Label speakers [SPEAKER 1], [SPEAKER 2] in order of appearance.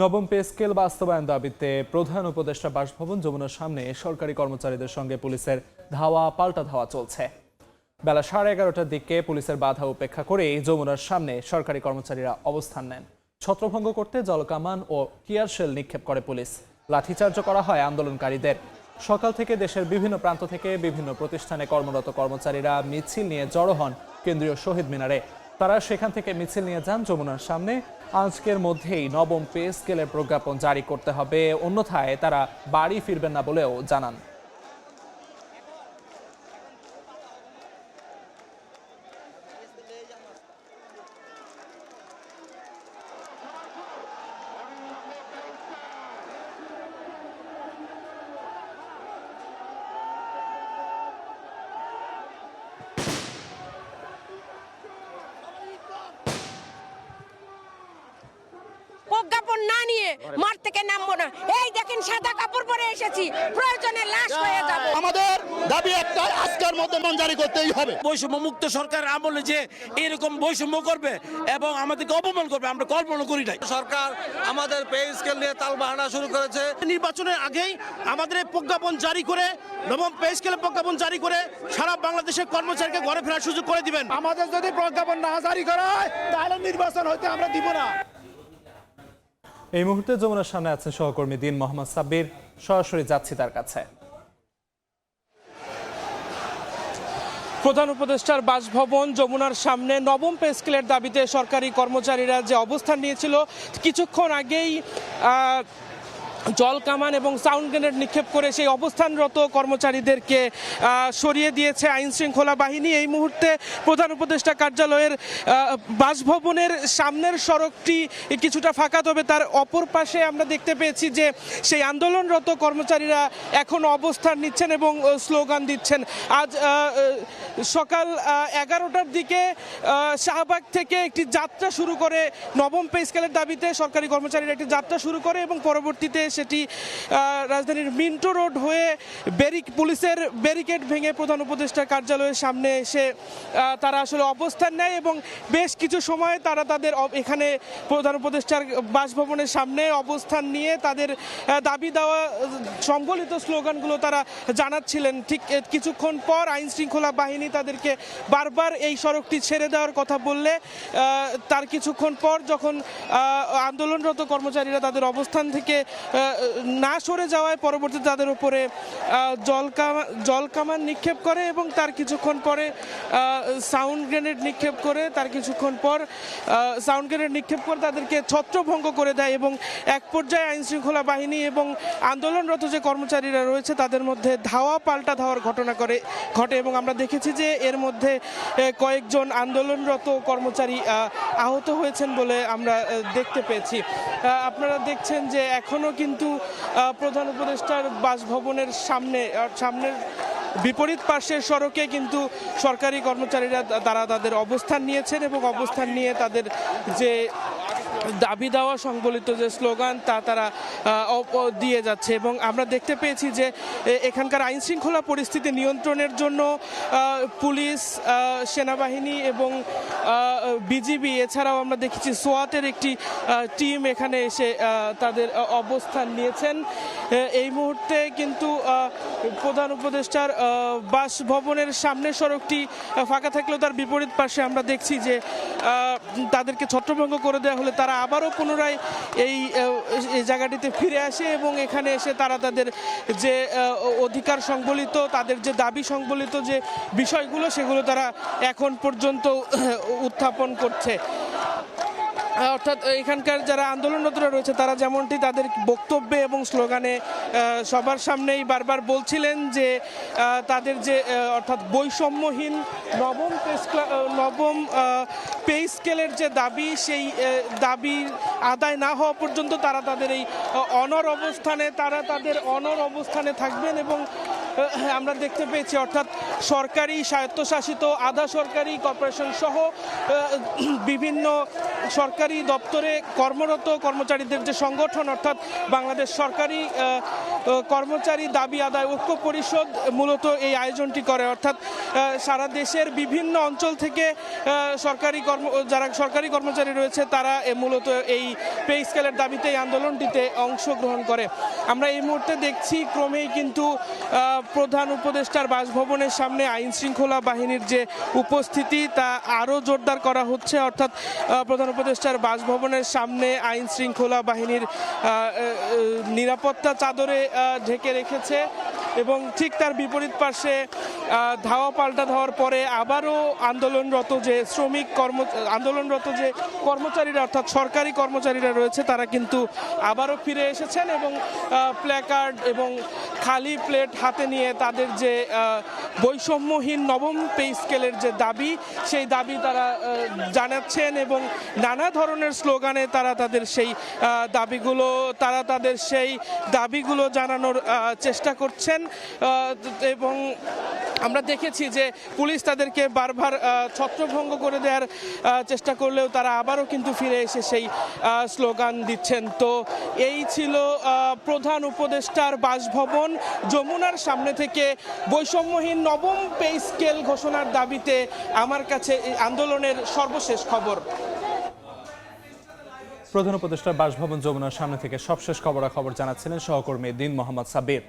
[SPEAKER 1] নবম pay scale বাস্তবায়ন দাবিতে প্রধান উপদেষ্টা বাসভবন যমুনার সামনে সরকারি কর্মচারীদের সঙ্গে পুলিশের ধাওয়া পাল্টা ধাওয়া চলছে। বেলা 11:30টার দিকে পুলিশের বাধা উপেক্ষা করে যমুনার সামনে সরকারি কর্মচারীরা অবস্থান নেন। ছত্রভঙ্গ করতে জলকামান ও টিয়ার শেল নিক্ষেপ করে পুলিশ। লাঠিচার্জ করা হয় আন্দোলনকারীদের। সকাল থেকে দেশের বিভিন্ন প্রান্ত থেকে বিভিন্ন প্রতিষ্ঠানে কর্মরত কর্মচারীরা মিছিল নিয়ে জড়ো হন কেন্দ্রীয় শহীদ মিনারে। তারা সেখান থেকে মিছিল নিয়ে যান যমুনার সামনে। আজকের মধ্যেই নবম পে স্কেলের প্রজ্ঞাপন জারি করতে হবে, অন্যথায় তারা বাড়ি ফিরবেন না বলেও জানান।
[SPEAKER 2] প্রজ্ঞাপন না নিয়ে মাঠ থেকে নামবো না। এই দেখেন সাদা কাপড় পরে এসেছি, প্রয়োজনে লাশ হয়ে যাব।
[SPEAKER 3] আমাদের দাবি একটা, আজকের মধ্যে জারি করতেই হবে।
[SPEAKER 4] বৈষম্য মুক্ত সরকার আমলে যে এরকম বৈষম্য করবে এবং আমাদেরকে অপমান করবে আমরা কল্পনা করি নাই।
[SPEAKER 5] সরকার আমাদের পে স্কেল নিয়ে তালবাহানা শুরু করেছে।
[SPEAKER 3] নির্বাচনের আগেই আমাদের এই প্রজ্ঞাপন জারি করে, নবম পে স্কেলের প্রজ্ঞাপন জারি করে সারা বাংলাদেশের কর্মচারীকে ঘরে ফেরার সুযোগ করে দিবেন। আমাদের যদি প্রজ্ঞাপন না জারি করা হয় তাহলে নির্বাচন হইতে আমরা দিব না।
[SPEAKER 1] এই মুহূর্তে যমুনার সামনে আছেন সহকর্মী দিন মোহাম্মদ সাব্বির। সরাসরি যাচ্ছি তার কাছে।
[SPEAKER 6] প্রধান উপদেষ্টার বাসভবন যমুনার সামনে নবম পে স্কেলের দাবিতে সরকারি কর্মচারীরা যে অবস্থান নিয়েছিল, কিছুক্ষণ আগেই জল কামান এবং সাউন্ড গ্রেনেড নিক্ষেপ করে সেই অবস্থানরত কর্মচারীদেরকে সরিয়ে দিয়েছে আইন শৃঙ্খলা বাহিনী। এই মুহূর্তে প্রধান উপদেষ্টা কার্যালয়ের বাসভবনের সামনের সড়কটি কিছুটা ফাঁকা, তবে তার অপর পাশে আমরা দেখতে পেয়েছি যে সেই আন্দোলনরত কর্মচারীরা এখন অবস্থান নিচ্ছেন এবং স্লোগান দিচ্ছেন। আজ সকাল 11টার দিকে শাহবাগ থেকে একটি যাত্রা শুরু করে নবম পে স্কেলের দাবিতে সরকারি কর্মচারীরা একটি যাত্রা শুরু করে এবং পরবর্তীতে সেটি রাজধানীর মিন্টো রোড হয়ে পুলিশের ব্যারিকেড ভেঙে প্রধান উপদেষ্টার কার্যালয়ের সামনে এসে তারা আসলে অবস্থান নেয় এবং বেশ কিছু সময় তারা তাদের এখানে প্রধান উপদেষ্টার বাসভবনের সামনে অবস্থান নিয়ে তাদের দাবি দেওয়া সংবলিত স্লোগানগুলো তারা জানাচ্ছিলেন। ঠিক কিছুক্ষণ পর আইন শৃঙ্খলা বাহিনী তাদেরকে বারবার এই সড়কটি ছেড়ে দেওয়ার কথা বললে তার কিছুক্ষণ পর যখন আন্দোলনরত কর্মচারীরা তাদের অবস্থান থেকে না সরে যাওয়ায় পরবর্তীতে তাদের উপরে জলকামান নিক্ষেপ করে এবং তার কিছুক্ষণ পরে সাউন্ড গ্রেনেড নিক্ষেপ করে তাদেরকে ছত্রভঙ্গ করে দেয় এবং এক পর্যায়ে আইন শৃঙ্খলা বাহিনী এবং আন্দোলনরত যে কর্মচারীরা রয়েছে তাদের মধ্যে ধাওয়া পাল্টা ধাওয়ার ঘটনা ঘটে এবং আমরা দেখেছি যে এর মধ্যে কয়েকজন আন্দোলনরত কর্মচারী আহত হয়েছেন বলে আমরা দেখতে পেয়েছি। আপনারা দেখছেন যে এখনো কিন্তু প্রধান উপদেষ্টার বাসভবনের সামনের বিপরীত পাশের সড়কে কিন্তু সরকারি কর্মচারীরা তারা তাদের অবস্থান নিয়েছেন এবং অবস্থান নিয়ে তাদের যে দাবি দেওয়া সংবলিত যে স্লোগান তারা দিয়ে যাচ্ছে এবং আমরা দেখতে পেয়েছি যে এখানকার আইন শৃঙ্খলা পরিস্থিতি নিয়ন্ত্রণের জন্য পুলিশ, সেনাবাহিনী এবং বিজিবি এছাড়াও আমরা দেখেছি সোয়াতের একটি টিম এখানে এসে তাদের অবস্থান নিয়েছেন। এই মুহূর্তে কিন্তু প্রধান উপদেষ্টার বাসভবনের সামনের সড়কটি ফাঁকা থাকলেও তার বিপরীত পাশে আমরা দেখছি যে তাদেরকে ছত্রভঙ্গ করে দেওয়া হলে তারা আবারও পুনরায় এই জায়গাটিতে ফিরে আসে এবং এখানে এসে তারা তাদের যে অধিকার সংবলিত, তাদের যে দাবি সংবলিত যে বিষয়গুলো সেগুলো তারা এখন পর্যন্ত উত্থাপন করছে। অর্থাৎ এখানকার যারা আন্দোলনরতরা রয়েছে তারা যেমনটি তাদের বক্তব্যে এবং স্লোগানে সবার সামনেই বারবার বলছিলেন যে তাদের যে অর্থাৎ বৈষম্যহীন নবম পে স্কেলের যে দাবি, সেই দাবি আদায় না হওয়া পর্যন্ত তারা তাদের অনর অবস্থানে থাকবেন এবং আমরা দেখতে পেয়েছি অর্থাৎ সরকারি, স্বায়ত্তশাসিত, আধা সরকারি কর্পোরেশন সহ বিভিন্ন সরকারি দপ্তরে কর্মরত কর্মচারীদের যে সংগঠন অর্থাৎ বাংলাদেশ সরকারি কর্মচারী দাবি আদায় ঐক্য পরিষদ মূলত এই আয়োজনটি করে, অর্থাৎ সারা দেশের বিভিন্ন অঞ্চল থেকে যারা সরকারি কর্মচারী রয়েছে তারা মূলত এই পে স্কেলের দাবিতে এই আন্দোলনটিতে অংশগ্রহণ করে। আমরা এই মুহূর্তে দেখছি ক্রমেই কিন্তু প্রধান উপদেষ্টার বাসভবনের সামনে আইন শৃঙ্খলা বাহিনীর যে উপস্থিতি তা আরও জোরদার করা হচ্ছে, অর্থাৎ প্রধান উপদেষ্টার বাসভবনের সামনে আইন শৃঙ্খলা বাহিনীর নিরাপত্তা চাদরে ঢেকে রেখেছে এবং ঠিক তার বিপরীত পাশে ধাওয়া পাল্টা ধাওয়ার পরে আবারও আন্দোলনরত যে আন্দোলনরত যে কর্মচারীরা অর্থাৎ সরকারি কর্মচারীরা রয়েছে তারা কিন্তু আবারও ফিরে এসেছেন এবং প্ল্যাকার্ড এবং খালি প্লেট হাতে নিয়ে তাদের যে বৈষম্যহীন নবম পে স্কেলের যে দাবি সেই দাবি তারা জানাচ্ছেন এবং নানা ধরনের স্লোগানে তারা তাদের সেই দাবিগুলো জানানোর চেষ্টা করছেন এবং আমরা দেখেছি যে পুলিশ তাদেরকে বারবার ছত্রভঙ্গ করে দেওয়ার চেষ্টা করলেও তারা আবারও কিন্তু ফিরে এসে সেই স্লোগান দিচ্ছেন। তো এই ছিল প্রধান উপদেষ্টার বাসভবন যমুনার সামনে থেকে বৈষম্যহীন নবম পে স্কেল ঘোষণার দাবিতে আমার কাছে এই আন্দোলনের সর্বশেষ খবর।
[SPEAKER 1] প্রধান উপদেষ্টার বাসভবন যমুনার সামনে থেকে সবশেষ খবরাখবর জানাচ্ছিলেন সহকর্মী দিন মোহাম্মদ সাব্বির।